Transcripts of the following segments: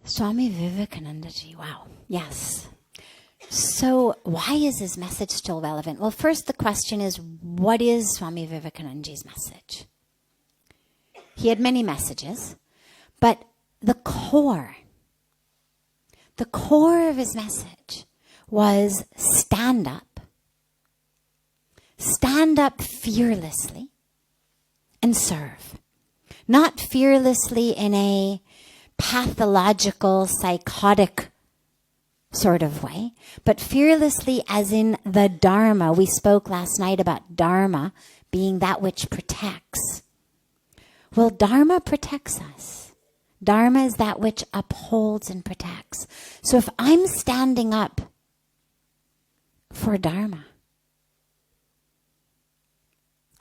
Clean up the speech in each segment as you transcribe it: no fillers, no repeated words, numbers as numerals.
Swami Vivekanandaji, wow, yes. So why is his message still relevant? Well, first the question is, what is Swami Vivekanandaji's message? He had many messages, but the core of his message was stand up fearlessly and serve. Not fearlessly in a pathological, psychotic sort of way, but fearlessly as in the Dharma. We spoke last night about Dharma being that which protects. Well, Dharma protects us. Dharma is that which upholds and protects. So if I'm standing up for Dharma,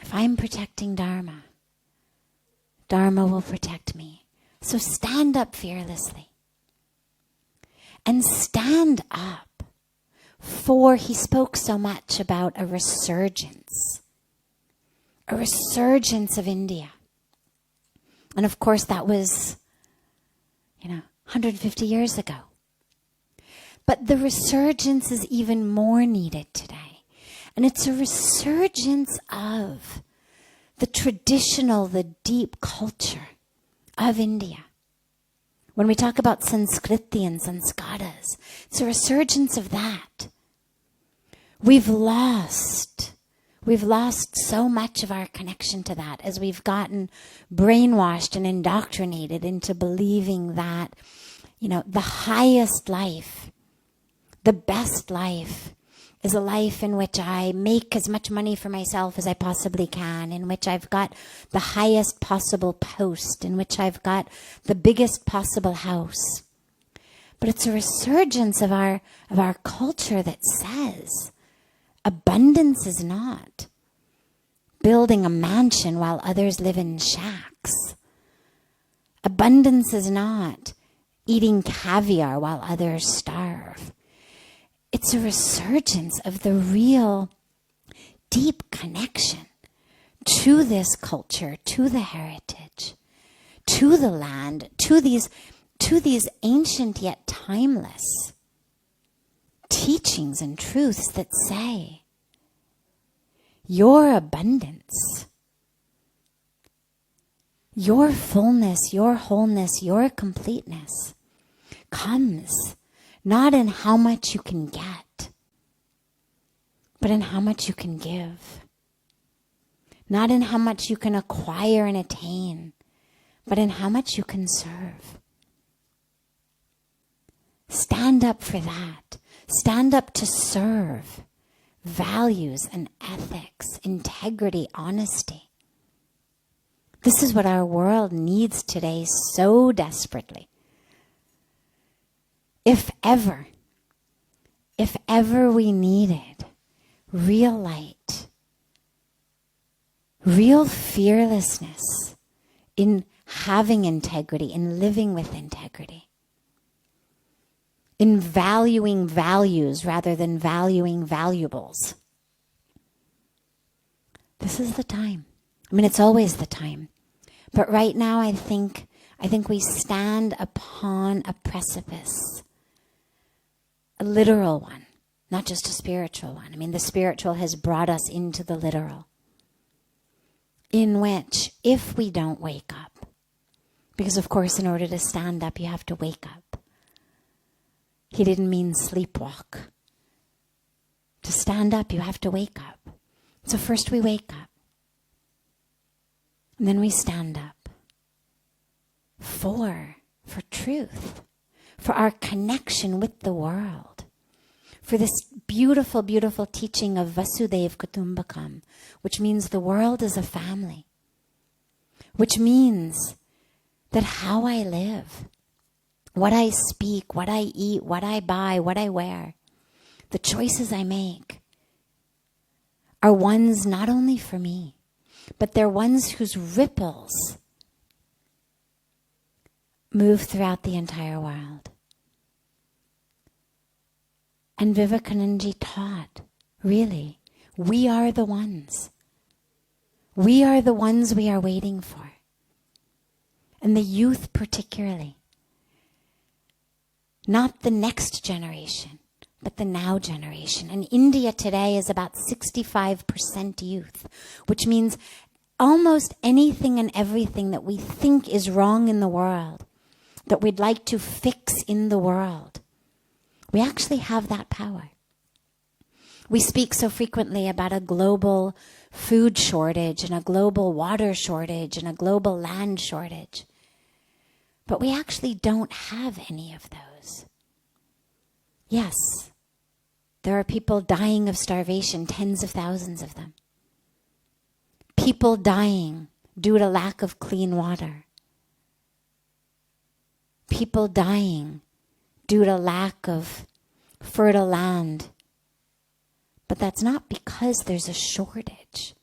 if I'm protecting Dharma, Dharma will protect me. So stand up fearlessly. And stand up for, he spoke so much about a resurgence of India. And of course that was, 150 years ago. But the resurgence is even more needed today. And it's a resurgence of the traditional, the deep culture of India. When we talk about Sanskriti and Sanskaras, it's a resurgence of that. We've lost so much of our connection to that as we've gotten brainwashed and indoctrinated into believing that, the highest life, the best life, is a life in which I make as much money for myself as I possibly can, in which I've got the highest possible post, in which I've got the biggest possible house. But it's a resurgence of our culture that says abundance is not building a mansion while others live in shacks. Abundance is not eating caviar while others starve. It's a resurgence of the real deep connection to this culture, to the heritage, to the land, to these ancient yet timeless teachings and truths that say your abundance, your fullness, your wholeness, your completeness comes not in how much you can get, but in how much you can give. Not in how much you can acquire and attain, but in how much you can serve. Stand up for that. Stand up to serve values and ethics, integrity, honesty. This is what our world needs today so desperately. If ever we needed real light, real fearlessness in having integrity, in living with integrity, in valuing values rather than valuing valuables. This is the time. It's always the time. But right now I think we stand upon a precipice. A literal one, not just a spiritual one. The spiritual has brought us into the literal. In which, if we don't wake up, because of course in order to stand up you have to wake up. He didn't mean sleepwalk. To stand up you have to wake up. So first we wake up. And then we stand up. For truth. For our connection with the world, for this beautiful, beautiful teaching of Vasudev Kutumbakam, which means the world is a family, which means that how I live, what I speak, what I eat, what I buy, what I wear, the choices I make are ones not only for me, but they're ones whose ripples move throughout the entire world. And Vivekanandaji taught, really, we are the ones. We are the ones we are waiting for. And the youth particularly. Not the next generation, but the now generation. And India today is about 65% youth, which means almost anything and everything that we think is wrong in the world, that we'd like to fix in the world, we actually have that power. We speak so frequently about a global food shortage and a global water shortage and a global land shortage. But we actually don't have any of those. Yes, there are people dying of starvation, tens of thousands of them. People dying due to lack of clean water. People dying due to lack of fertile land. But that's not because there's a shortage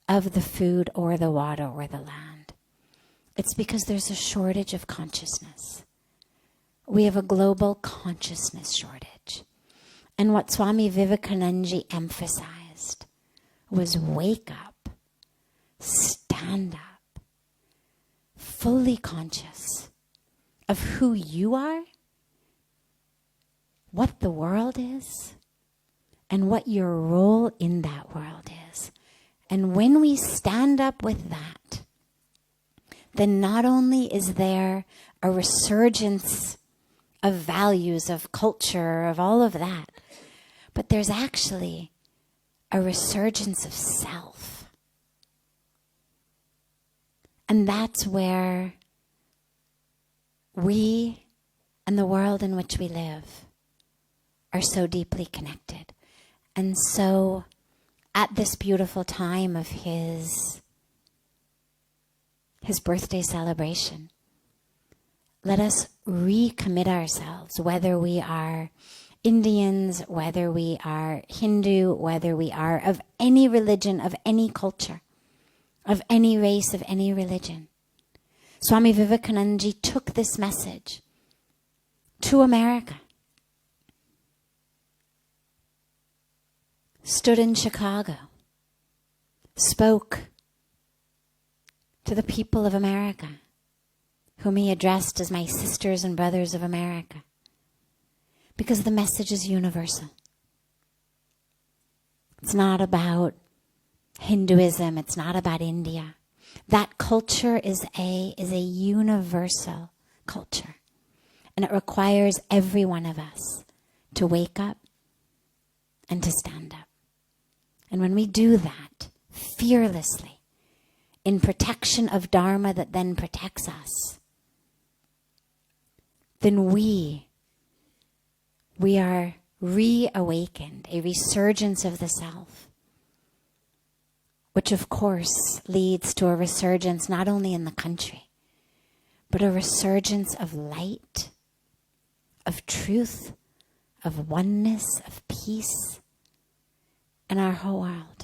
of the food or the water or the land. It's because there's a shortage of consciousness. We have a global consciousness shortage. And what Swami Vivekanandaji emphasized was wake up, stand up, fully conscious of who you are, what the world is, and what your role in that world is. And when we stand up with that, then not only is there a resurgence of values, of culture, of all of that, but there's actually a resurgence of self. And that's where we and the world in which we live are so deeply connected. And so, at this beautiful time of his birthday celebration, let us recommit ourselves, whether we are Indians, whether we are Hindu, whether we are of any religion, of any culture, of any race, of any religion. Swami Vivekanandaji took this message to America. Stood in Chicago, spoke to the people of America, whom he addressed as my sisters and brothers of America, because the message is universal. It's not about Hinduism, it's not about India. That culture is a universal culture, and it requires every one of us to wake up and to stand up. And when we do that fearlessly, in protection of Dharma that then protects us, then we are reawakened, a resurgence of the self, which of course leads to a resurgence not only in the country, but a resurgence of light, of truth, of oneness, of peace in our whole world.